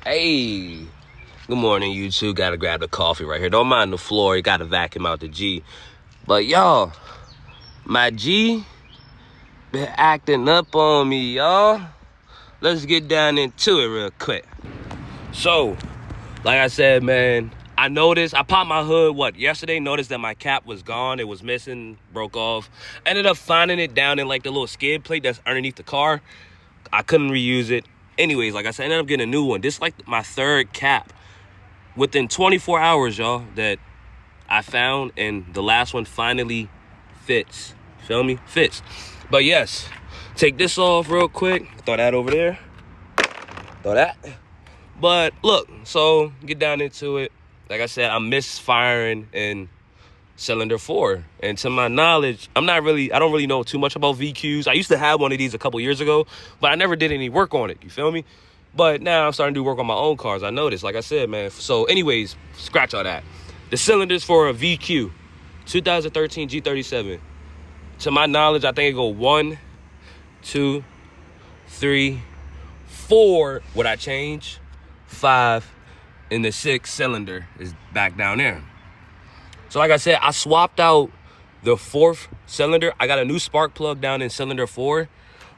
Hey, good morning, YouTube. Gotta grab the coffee right here. Don't mind the floor. You gotta vacuum out the G. But y'all, my G been acting up on me, y'all. Let's get down into it real quick. So, like I said, man, I popped my hood, yesterday, noticed that my cap was gone. It was missing, broke off. Ended up finding it down in like the little skid plate that's underneath the car. I couldn't reuse it. Anyways, like I said, I ended up getting a new one. This is like my third cap within 24 hours, y'all, that I found, and the last one finally fits. Feel me? Fits. But yes, take this off real quick. Throw that over there. Throw that. But look, so get down into it. Like I said, I'm misfiring in cylinder 4, and to my knowledge, I don't really know too much about VQs. I used to have one of these a couple years ago, but I never did any work on it. You feel me? But now I'm starting to do work on my own cars. I noticed, like I said, man. So anyways, scratch all that. The cylinders for a VQ 2013 G37, to my knowledge, I think it go 1, 2, 3, 4. Would I change 5, and the 6th cylinder is back down there. So like I said, I swapped out the 4th cylinder. I got a new spark plug down in cylinder 4,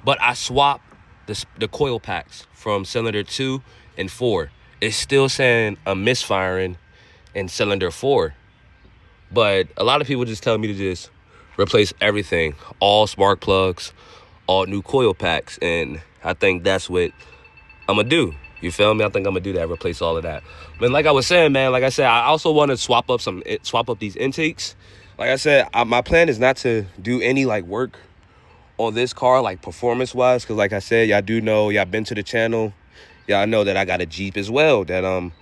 but I swapped the coil packs from cylinder 2 and 4. It's still saying I'm misfiring in cylinder 4. But a lot of people just tell me to just replace everything, all spark plugs, all new coil packs. And I think that's what I'm going to do. You feel me? I think I'm gonna do that, replace all of that. But like I was saying, man, like I said, I also want to swap up these intakes. Like I said, my plan is not to do any like work on this car, like performance wise, because like I said, y'all do know, y'all been to the channel, y'all know that I got a Jeep as well that I'm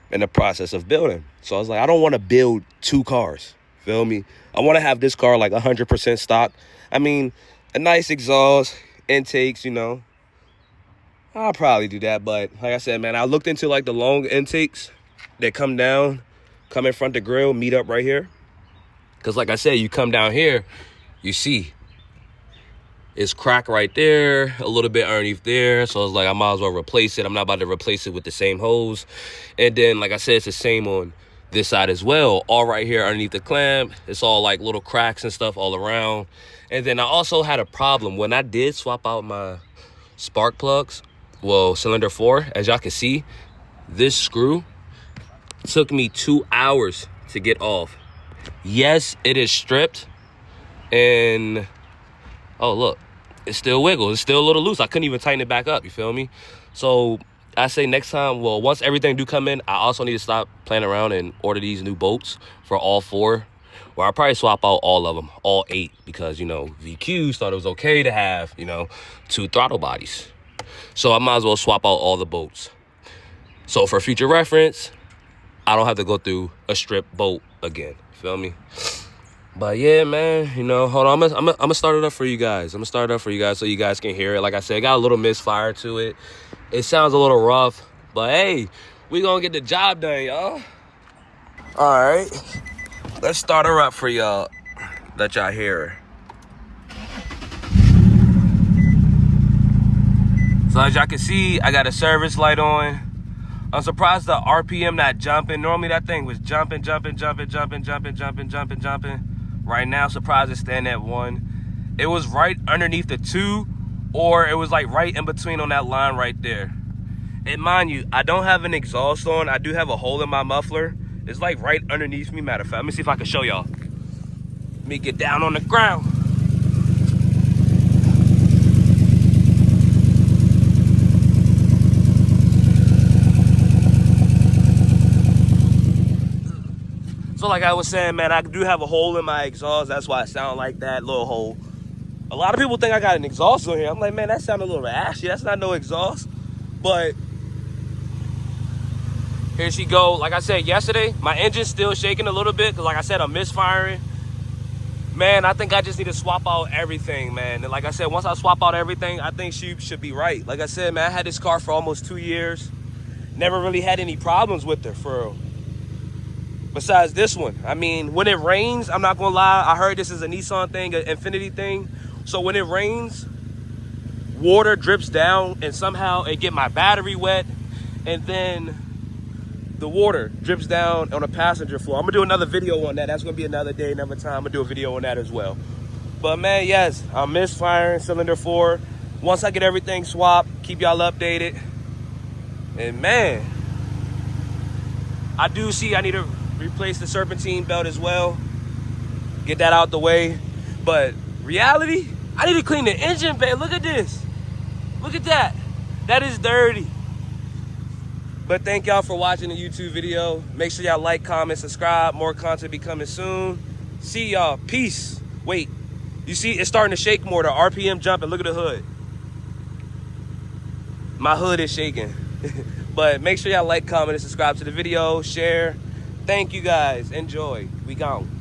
in the process of building. So I was like, I don't want to build 2 cars. Feel me? I want to have this car like 100% stock. I mean, a nice exhaust, intakes, you know. I'll probably do that, but like I said, man, I looked into like the long intakes that come down, come in front of the grill, meet up right here. Because like I said, you come down here, you see it's crack right there, a little bit underneath there. So I was like, I might as well replace it. I'm not about to replace it with the same hose. And then, like I said, it's the same on this side as well. All right here underneath the clamp, it's all like little cracks and stuff all around. And then I also had a problem when I did swap out my spark plugs. Well, cylinder 4, as y'all can see, this screw took me 2 hours to get off. Yes, it is stripped, and oh look, it still wiggles. It's still a little loose. I couldn't even tighten it back up, you feel me? So I say next time, well, once everything do come in, I also need to stop playing around and order these new bolts for all 4. Or I'll probably swap out all of them, all 8, because, you know, VQs thought it was okay to have, you know, 2 throttle bodies. So I might as well swap out all the bolts. So for future reference, I don't have to go through a strip bolt again. Feel me? But yeah, man, you know, hold on. I'm gonna start it up for you guys. I'm gonna start it up for you guys so you guys can hear it. Like I said, it got a little misfire to it. It sounds a little rough, but hey, we gonna get the job done, y'all. All right, let's start her up for y'all. Let y'all hear her. So as y'all can see, I got a service light on. I'm surprised the RPM not jumping. Normally that thing was jumping. Right now, surprised it's staying at 1. It was right underneath the 2, or it was like right in between on that line right there. And mind you, I don't have an exhaust on. I do have a hole in my muffler. It's like right underneath me. Matter of fact, let me see if I can show y'all. Let me get down on the ground. So like I was saying, man, I do have a hole in my exhaust. That's why it sounds like that, little hole. A lot of people think I got an exhaust on here. I'm like, man, that sounded a little ashy. That's not no exhaust. But here she go. Like I said yesterday, my engine's still shaking a little bit because like I said, I'm misfiring. Man, I think I just need to swap out everything, man. And like I said, once I swap out everything, I think she should be right. Like I said, man, I had this car for almost 2 years. Never really had any problems with her, for real. Besides this one. I mean, when it rains, I'm not gonna lie, I heard this is a Nissan thing, an Infinity thing. So when it rains, water drips down and somehow it get my battery wet and then the water drips down on a passenger floor. I'm gonna do another video on that. That's gonna be another day, another time. I'm gonna do a video on that as well. But man, yes, I'm misfiring cylinder 4. Once I get everything swapped, keep y'all updated. And man, I do see I need to replace the serpentine belt as well. Get that out the way. But reality, I need to clean the engine bay. Look at this. Look at that. That is dirty. But thank y'all for watching the YouTube video. Make sure y'all like, comment, subscribe. More content be coming soon. See y'all. Peace. Wait. You see, it's starting to shake more. The RPM jumping. Look at the hood. My hood is shaking. But make sure y'all like, comment, and subscribe to the video. Share. Thank you guys. Enjoy. We gone.